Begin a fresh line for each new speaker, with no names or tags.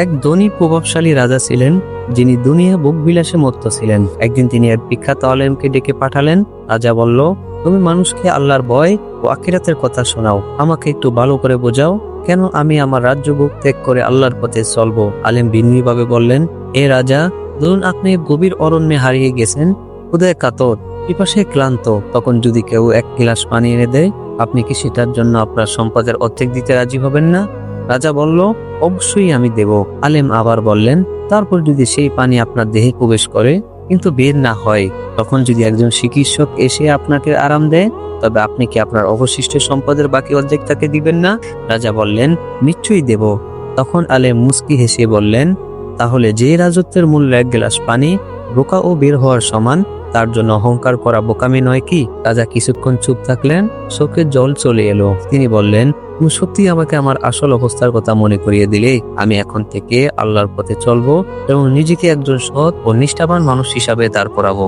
এক ধনী প্রভাবশালী রাজা ছিলেন, যিনি দুনিয়া ভোগবিলাসে মত্ত ছিলেন। একদিন তিনি এক বিখ্যাত আলেমকে ডেকে পাঠালেন। রাজা বলল, তুমি মানুষকে আল্লাহর ভয় ও আখিরাতের কথা শোনাও, আমাকে একটু ভালো করে বোঝাও, কেন আমি আমার রাজ্যভোগ ত্যাগ করে আল্লাহর পথে চলবো? আলেম বিনয়ীভাবে বললেন, এ রাজা, ধরুন আপনি গভীর অরণ্যে হারিয়ে গেছেন, ক্ষুধায় কাতর, পিপাসায় ক্লান্ত। তখন যদি কেউ এক গ্লাস পানি এনে দেয়, আপনি কি সেটার জন্য আপনার সম্পদের অর্ধেক দিতে রাজি হবেন না? রাজা বলল, অবশ্যই আমি দেব। আলেম আবার বললেন, তারপর যদি সেই পানি আপনার দেহে প্রবেশ করে কিন্তু বের না হয়, তখন যদি একজন চিকিৎসক এসে আপনাকে আরাম দেয়, তবে আপনি কি আপনার অবশিষ্ট সম্পদের বাকি অর্ধেক তাকে দিবেন না? রাজা বললেন, নিশ্চয়ই দেব। তখন আলেম মুস্কি হেসে বললেন, তাহলে যে রাজত্বের মূল্য এক গ্লাস পানি বোকা ও বের হওয়ার সমান, তার জন্য অহংকার করা বোকামি নয় কি? রাজা কিছুক্ষণ চুপ থাকলেন, চোখে জল চলে এলো। তিনি বললেন, তুমি সত্যি আমাকে আমার আসল অবস্থার কথা মনে করিয়ে দিলে। আমি এখন থেকে আল্লাহর পথে চলবো এবং নিজেকে একজন সৎ ও নিষ্ঠাবান মানুষ হিসাবে দাঁড় করাবো।